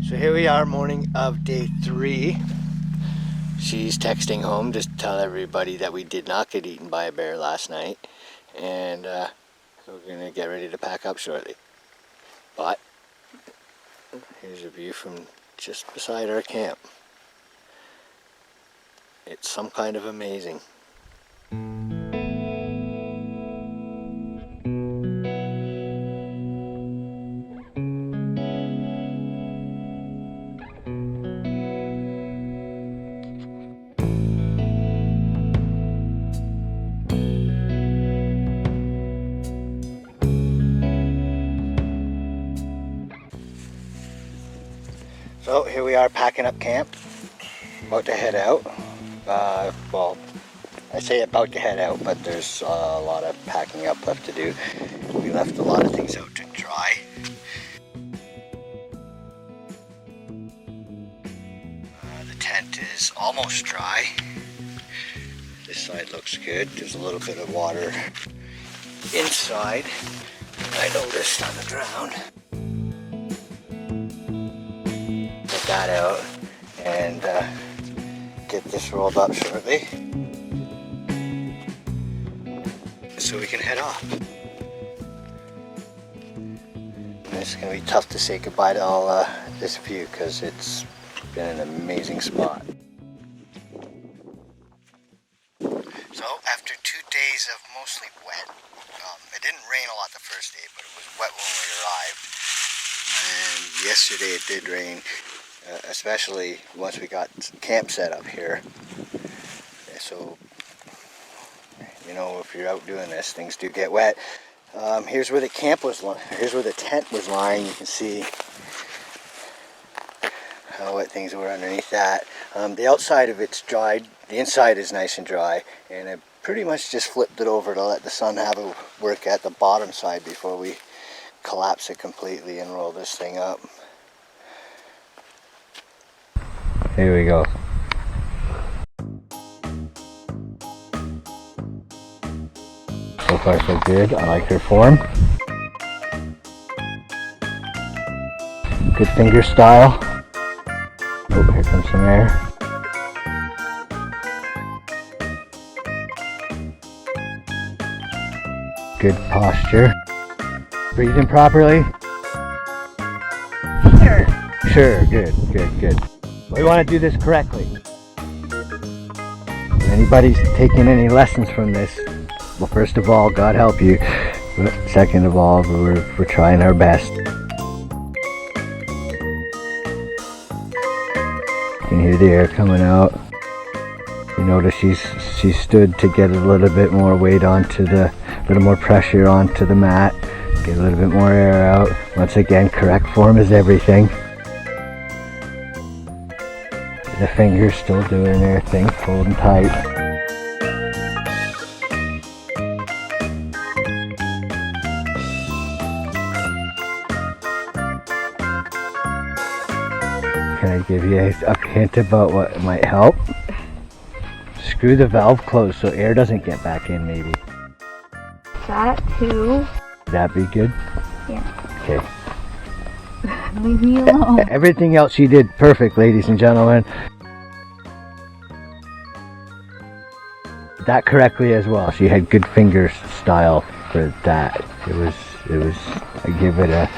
So here we are, morning of day 3. She's texting home just to tell everybody that we did not get eaten by a bear last night. And we're going to get ready to pack up shortly. But here's a view from just beside our camp. It's some kind of amazing. So here we are packing up camp, about to head out. Well, I say about to head out, but there's a lot of packing up left to do. We left a lot of things out to dry. The tent is almost dry. This side looks good. There's a little bit of water inside, I noticed on the ground. That out and get this rolled up shortly so we can head off. And it's going to be tough to say goodbye to all this view because it's been an amazing spot. So after 2 days of mostly wet, it didn't rain a lot the first day, but it was wet when we arrived, and yesterday it did rain. Especially once we got camp set up here. So, you know, if you're out doing this, things do get wet. Here's where the here's where the tent was lying. You can see how wet things were underneath that. The outside of it's dried. The inside is nice and dry, and I pretty much just flipped it over to let the sun have a work at the bottom side before we collapse it completely and roll this thing up. Here we go. So far so good. I like her form. Good finger style. Oh, here comes some air. Good posture. Breathing properly? Sure. Sure, good, good, good. We want to do this correctly. If anybody's taking any lessons from this, well, first of all, God help you. But second of all, we're trying our best. You can hear the air coming out. You notice she stood to get a little bit more weight onto a little more pressure onto the mat. Get a little bit more air out. Once again, correct form is everything. The fingers still doing their thing, holding tight. Can I give you a hint about what might help? Screw the valve closed so air doesn't get back in, maybe. That too. That be good? Yeah. Okay. Leave me alone. Everything else she did perfect, ladies and gentlemen. That correctly as well. She had good finger style for that. It was I give it a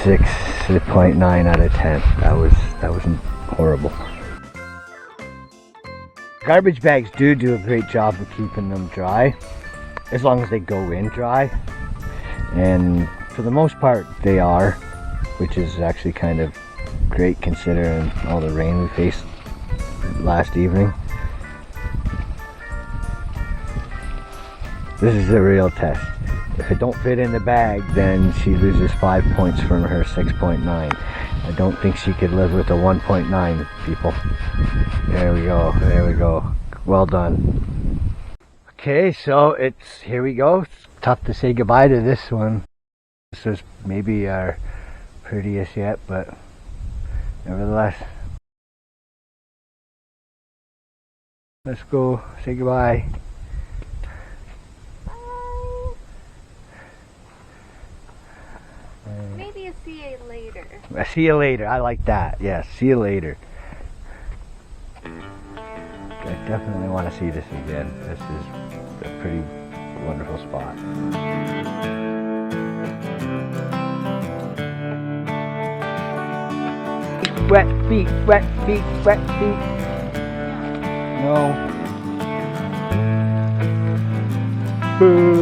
6.9 out of 10. That wasn't horrible. Garbage bags do a great job of keeping them dry, as long as they go in dry. And for the most part they are, which is actually kind of great considering all the rain we faced last evening. This is a real test. If it don't fit in the bag, then she loses 5 points from her 6.9. I don't think she could live with a 1.9, people. There we go, there we go. Well done. Okay, so here we go. It's tough to say goodbye to this one. This is maybe our prettiest yet, but nevertheless. Let's go say goodbye. Maybe a see you later. See you later. I like that. Yes, see you later. I definitely want to see this again. This is a pretty wonderful spot. Wet feet, wet feet, wet feet. No. Boo.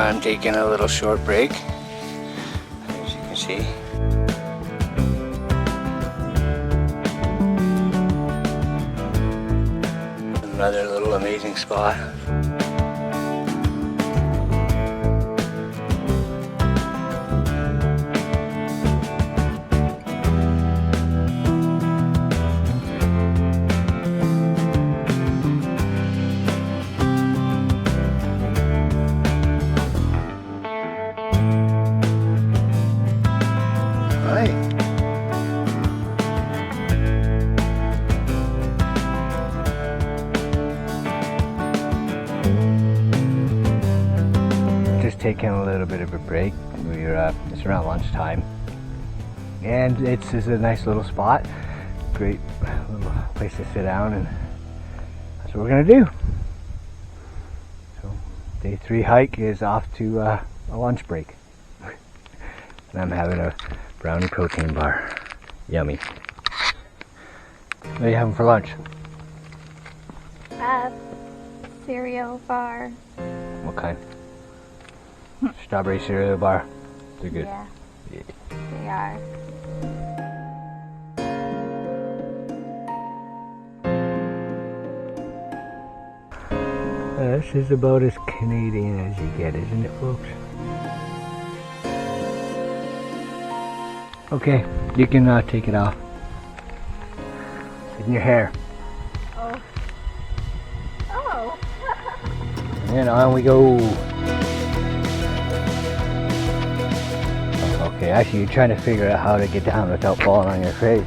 I'm taking a little short break, as you can see. Another little amazing spot. Taking a little bit of a break. It's around lunchtime, and it's a nice little spot, great little place to sit down, and that's what we're gonna do. So day 3 hike is off to a lunch break, and I'm having a brownie protein bar. Yummy. What are you having for lunch? Cereal bar. What kind? Strawberry cereal bar. They're good. Yeah, Yeah. they are. This is about as Canadian as you get, isn't it, folks? Okay, you can take it off. It's in your hair. Oh. Oh. And on we go. Okay, actually you're trying to figure out how to get down without falling on your face.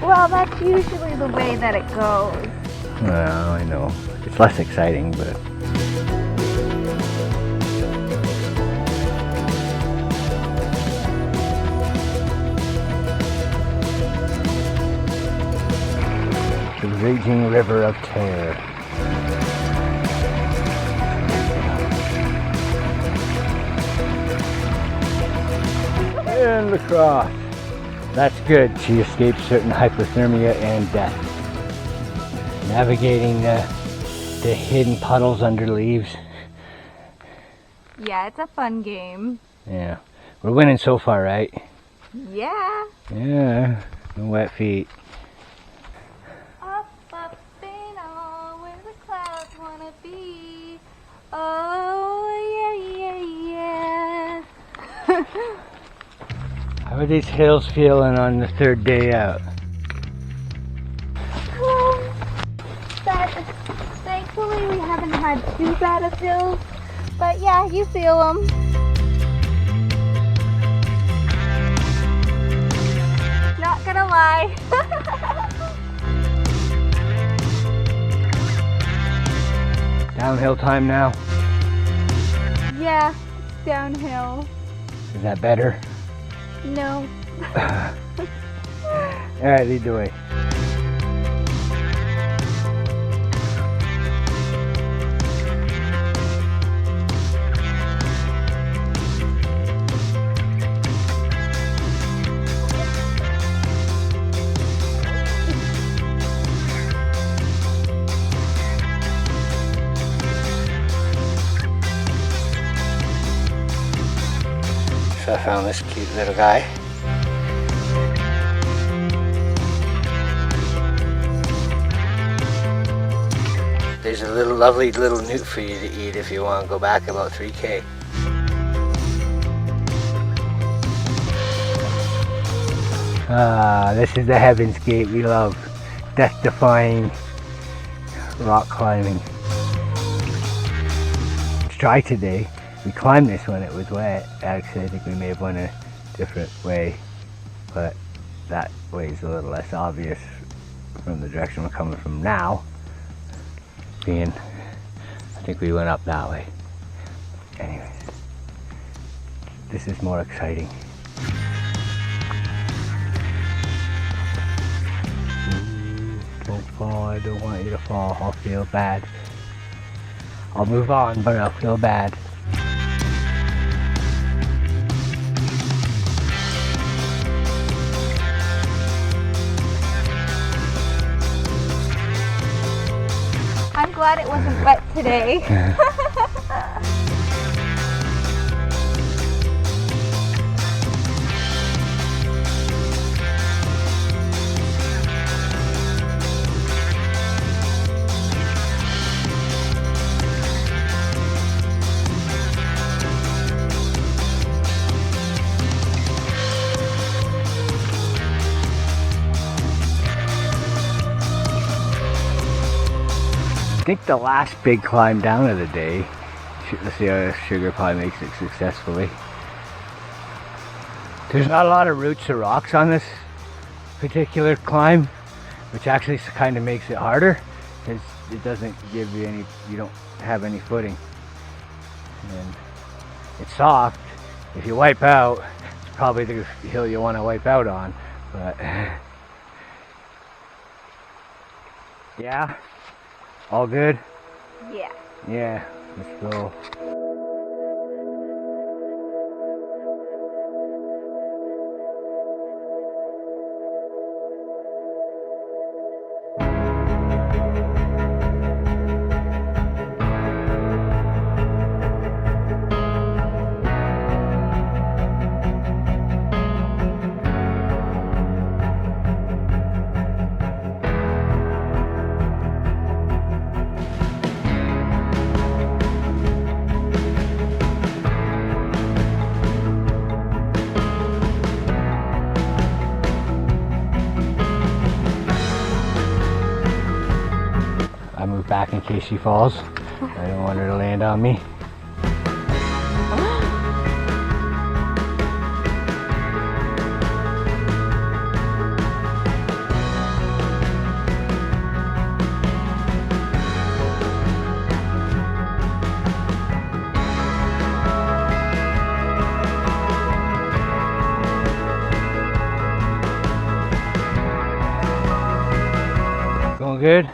Well, that's usually the way that it goes. Well, I know. It's less exciting, but... The raging river of terror. And across. That's good. She escaped certain hypothermia and death. Navigating the hidden puddles under leaves. Yeah, it's a fun game. Yeah. We're winning so far, right? Yeah. Yeah. No wet feet. Up, up, and all where the clouds wanna be. Oh, yeah, yeah, yeah. How are these hills feeling on the 3rd day out? But thankfully we haven't had too bad of hills. But yeah, you feel them. Not gonna lie. Downhill time now. Yeah, it's downhill. Is that better? No. Alright, lead the way. So I found this cute little guy. There's a little lovely little newt for you to eat if you want to go back about 3K. Ah, this is the Heaven's Gate we love. Death-defying rock climbing. It's dry today. We climbed this when it was wet. Actually, I think we may have went a different way, but that way is a little less obvious from the direction we're coming from now. I think we went up that way. Anyways, this is more exciting. Don't fall, I don't want you to fall, I'll feel bad. I'll move on, but I'll feel bad. I'm glad it wasn't wet today. I think the last big climb down of the day, let's see how Sugar Pie makes it successfully. There's not a lot of roots or rocks on this particular climb, which actually kind of makes it harder because it doesn't give you any, you don't have any footing. And it's soft. If you wipe out, it's probably the hill you want to wipe out on, but yeah. All good? Yeah. Yeah, let's go. I move back in case she falls. I don't want her to land on me. Going good?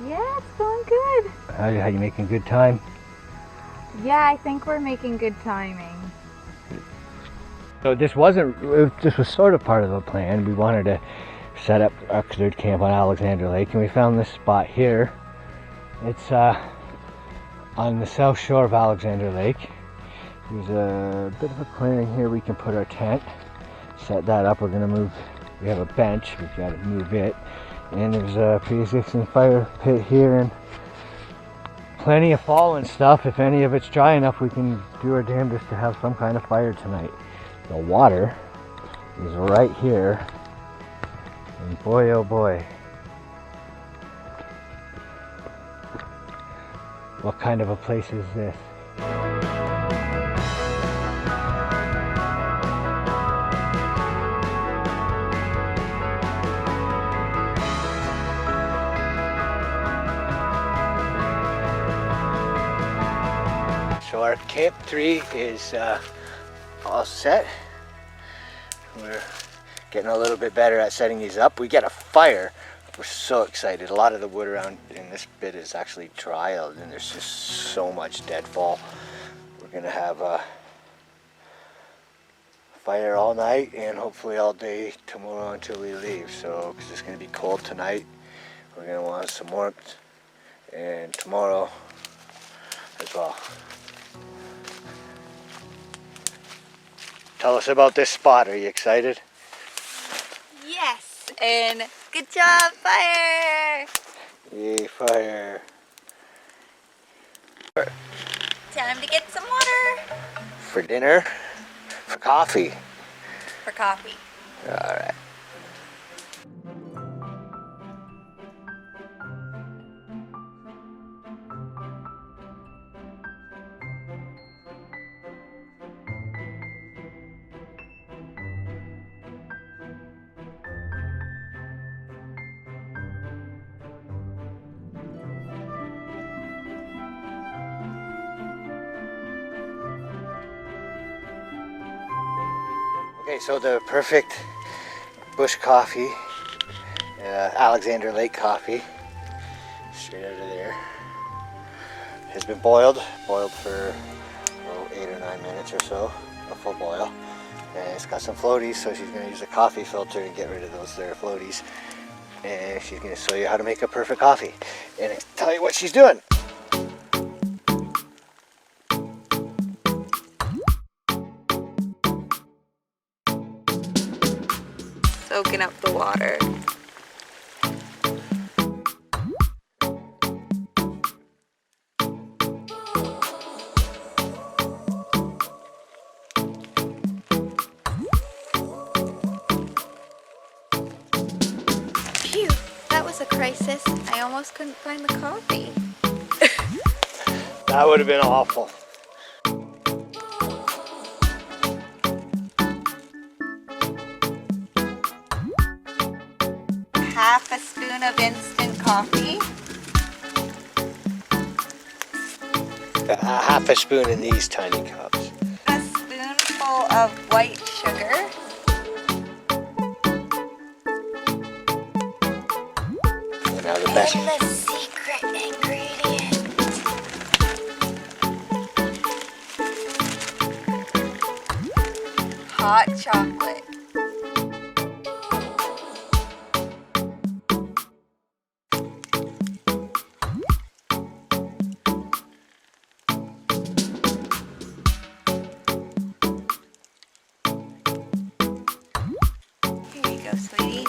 Yeah, it's going good. How you making good time? Yeah, I think we're making good timing. So this was sort of part of the plan. We wanted to set up our third camp on Alexander Lake, and we found this spot here. It's on the south shore of Alexander Lake. There's a bit of a clearing here we can put our tent. Set that up. We're gonna move. We have a bench. We've got to move it. And there's a pre-existing fire pit here and plenty of fallen stuff. If any of it's dry enough, we can do our damnedest to have some kind of fire tonight. The water is right here, and boy oh boy, what kind of a place is this? So our camp 3 is all set. We're getting a little bit better at setting these up. We get a fire. We're so excited. A lot of the wood around in this bit is actually dry and there's just so much deadfall. We're gonna have a fire all night and hopefully all day tomorrow until we leave. So, because it's gonna be cold tonight, we're gonna want some warmth, and tomorrow as well. Tell us about this spot. Are you excited? Yes, and good job, fire! Yay, fire. Time to get some water. For dinner? For coffee? For coffee. Alright. Okay, so the perfect bush coffee, Alexander Lake coffee, straight out of there, has been boiled for 8 or 9 minutes or so, a full boil. And it's got some floaties, so she's going to use a coffee filter and get rid of those there floaties. And she's going to show you how to make a perfect coffee and tell you what she's doing. Soaking up the water. Phew, that was a crisis. I almost couldn't find the coffee. That would have been awful. Half a spoon of instant coffee. Half a spoon in these tiny cups. A spoonful of white sugar. And now the best. And the secret ingredient. Hot chocolate. Here you go, sweetie.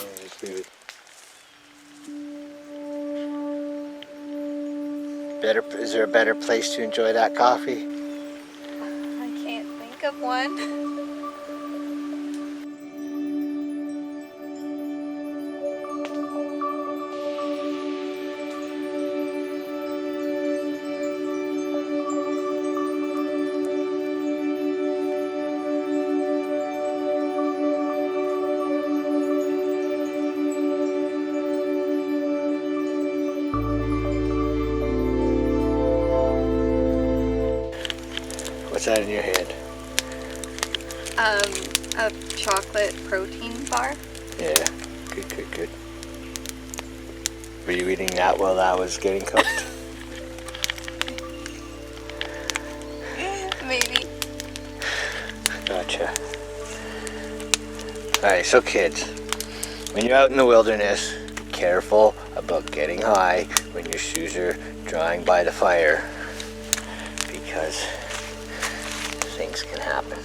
Is there a better place to enjoy that coffee? I can't think of one. What's that in your hand? A chocolate protein bar. Yeah, good. Were you eating that while that was getting cooked? Maybe. Gotcha. Alright, so kids, when you're out in the wilderness, be careful about getting high when your shoes are drying by the fire, because things can happen.